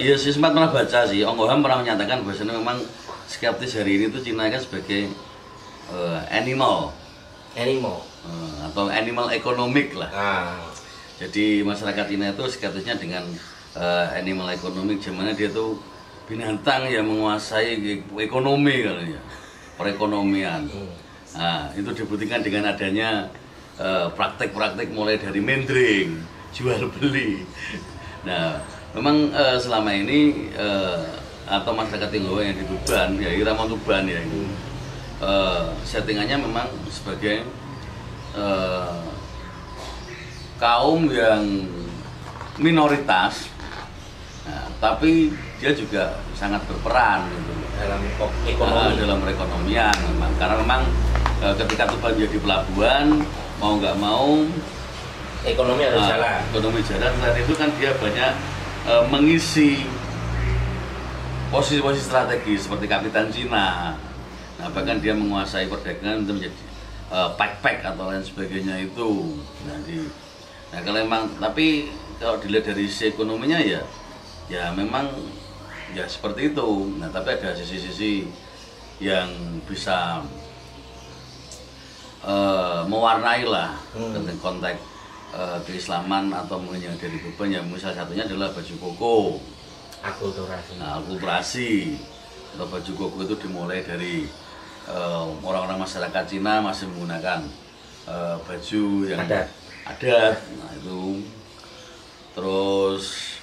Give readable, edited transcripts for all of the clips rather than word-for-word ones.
Iya sih sempat pernah baca sih, Onggoham pernah menyatakan bahwasanya memang skeptis hari ini tuh Cina kan sebagai animal atau animal economic lah. Jadi masyarakat Cina itu skeptisnya dengan animal economic, gimana dia tuh binatang yang menguasai ekonomi katanya, perekonomian. Nah, itu dibuktikan dengan adanya praktek-praktek mulai dari mendring, jual beli. Nah, memang selama ini atau masyarakat Tionghoa yang di Tuban, ya Irama Tuban ya itu settingannya memang sebagai kaum yang minoritas, nah, tapi dia juga sangat berperan gitu dalam perekonomian memang. Karena memang ketika Tuban jadi pelabuhan, mau nggak mau ekonomi harus jalan. Ekonomi jalan, selain itu kan dia banyak mengisi posisi-posisi strategis seperti Kapitan Cina. Nah, bahkan dia menguasai perdagangan untuk menjadi pack atau lain sebagainya itu. Nah kalau memang, tapi kalau dilihat dari sisi ekonominya ya memang ya seperti itu. Nah tapi ada sisi-sisi yang bisa mewarnai lah tentang konteks keislaman atau mungkin yang dari Tuban, yang salah satunya adalah baju koko. Akulturasi. Nah, akulturasi atau baju koko itu dimulai dari orang-orang masyarakat Cina masih menggunakan baju yang adat. Nah itu terus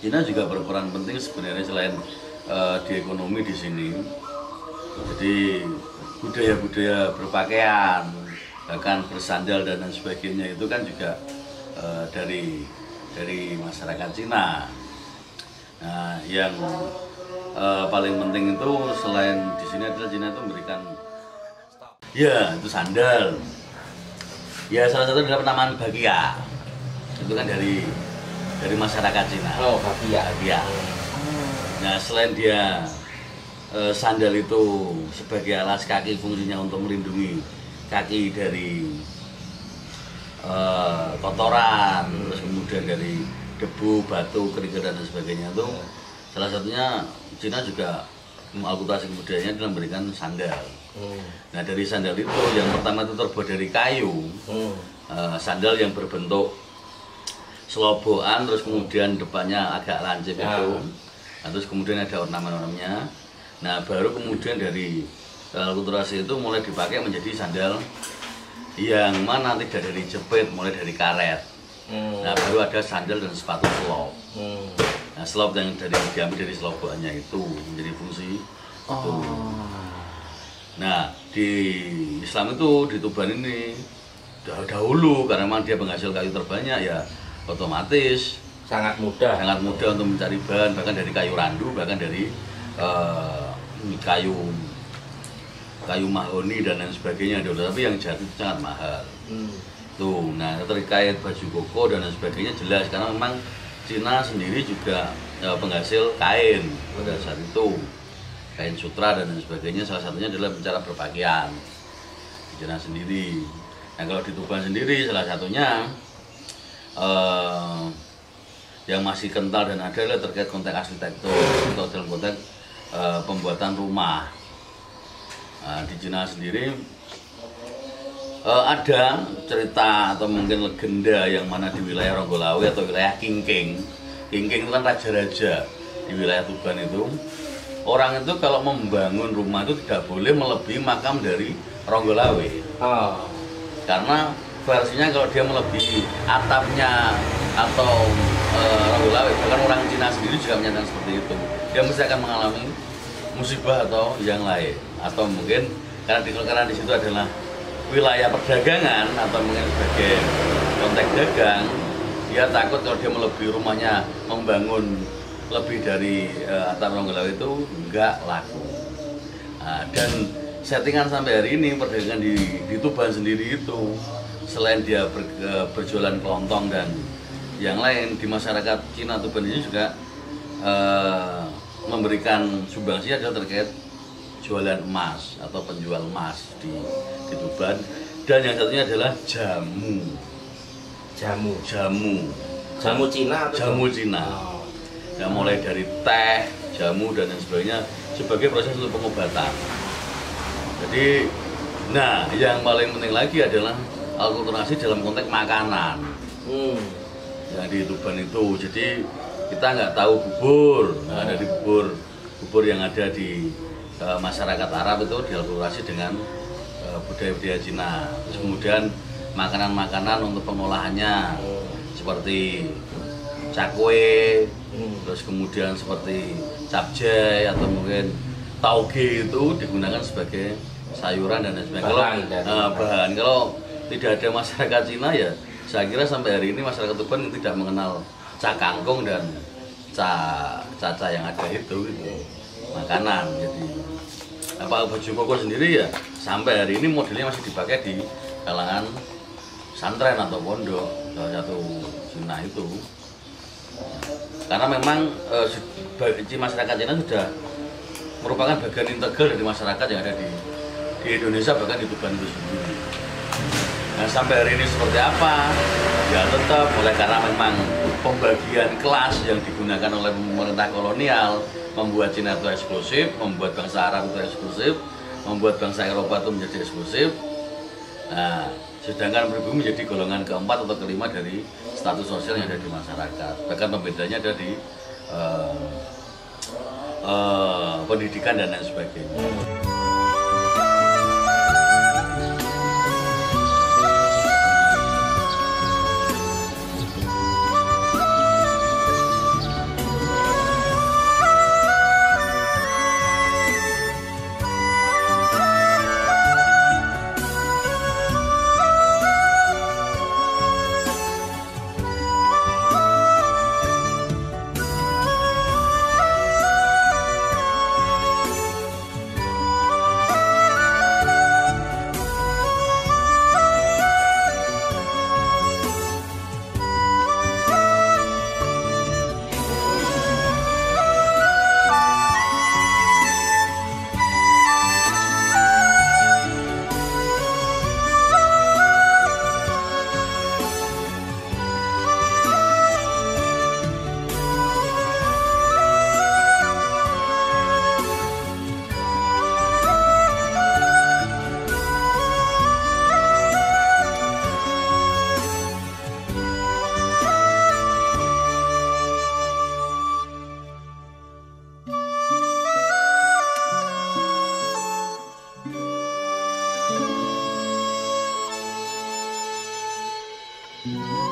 Cina juga berperan penting sebenarnya selain di ekonomi di sini. Jadi budaya-budaya berpakaian, bahkan bersandal dan lain sebagainya itu kan juga dari masyarakat Cina. Nah, yang paling penting itu selain di sini adalah Cina itu memberikan ya itu sandal. Ya salah satu adalah penamaan bagia. Itu kan dari masyarakat Cina. Oh, bagia. Nah, selain dia sandal itu sebagai alas kaki, fungsinya untuk melindungi kaki dari kotoran, terus kemudian dari debu, batu, kerikil dan sebagainya itu. Salah satunya Cina juga mengakulturasi kebudayaannya dalam memberikan sandal. Nah dari sandal itu yang pertama itu terbuat dari kayu, sandal yang berbentuk selobokan, terus kemudian depannya agak lancip itu, nah, terus kemudian ada ornamen-ornamennya. Nah baru kemudian dari akulturasi itu mulai dipakai menjadi sandal yang mana tidak dari jepit, mulai dari karet. Nah baru ada sandal dan sepatu selop. Nah selop yang diambil dari selobokannya itu menjadi fungsi itu. Nah di Islam itu di Tuban ini dahulu karena memang dia penghasil kayu terbanyak, ya otomatis sangat mudah untuk mencari bahan, bahkan dari kayu randu, bahkan dari kayu mahoni dan lain sebagainya dulu, tapi yang jatuh itu sangat mahal. Tuh, nah terkait baju koko dan lain sebagainya jelas karena memang Cina sendiri juga penghasil kain pada saat itu, kain sutra dan lain sebagainya. Salah satunya adalah cara berpakaian di Cina sendiri. Nah kalau di Tuban sendiri salah satunya yang masih kental dan ada adalah terkait konteks arsitektur atau dalam konteks pembuatan rumah. Nah, di Cina sendiri ada cerita atau mungkin legenda yang mana di wilayah Ronggolawe atau wilayah Kingking itu kan raja-raja di wilayah Tuban itu. Orang itu kalau membangun rumah itu tidak boleh melebihi makam dari Ronggolawe. Karena versinya kalau dia melebihi atapnya atau Ronggolawe, bahkan orang Cina sendiri juga menyatakan seperti itu, dia mesti akan mengalami musibah atau yang lain, atau mungkin karena di situ adalah wilayah perdagangan atau mungkin sebagai konteks dagang, dia takut kalau dia melebihi rumahnya, membangun lebih dari atap Ronggolawe itu enggak laku. Nah, dan settingan sampai hari ini perdagangan di Tuban sendiri itu selain dia berjualan kelontong dan yang lain, di masyarakat Cina Tuban ini juga memberikan sumbangsi adalah terkait jualan emas atau penjual emas di Tuban. Dan yang satunya adalah jamu Cina atau jamu Cina. Ya, mulai dari teh, jamu dan lain sebagainya sebagai proses untuk pengobatan. Jadi, nah yang paling penting lagi adalah akulturasi dalam konteks makanan. Yang di Tuban itu, jadi kita nggak tahu bubur, nah, dari bubur yang ada di masyarakat Arab itu diakulturasi dengan budaya-budaya Cina. Terus kemudian makanan-makanan untuk pengolahannya seperti cakwe, terus kemudian seperti capcay atau mungkin tauge itu digunakan sebagai sayuran dan lain sebagainya. Bahan kalau tidak ada masyarakat Cina ya saya kira sampai hari ini masyarakat Tuban tidak mengenal kangkung dan caca yang ada itu gitu. Makanan. Jadi apa baju koko sendiri ya sampai hari ini modelnya masih dipakai di kalangan santren atau pondok salah satu Cina itu. Karena memang masyarakat Cina sudah merupakan bagian integral dari masyarakat yang ada di Indonesia, bahkan di Tuban itu sendiri. Nah, sampai hari ini seperti apa? Ya tetap oleh karena memang pembagian kelas yang digunakan oleh pemerintah kolonial membuat Cina itu eksklusif, membuat bangsa Arab itu eksklusif, membuat bangsa Eropa itu menjadi eksklusif. Nah, sedangkan pribumi menjadi golongan keempat atau kelima dari status sosial yang ada di masyarakat. Bahkan pembedanya ada di pendidikan dan lain sebagainya. Thank you.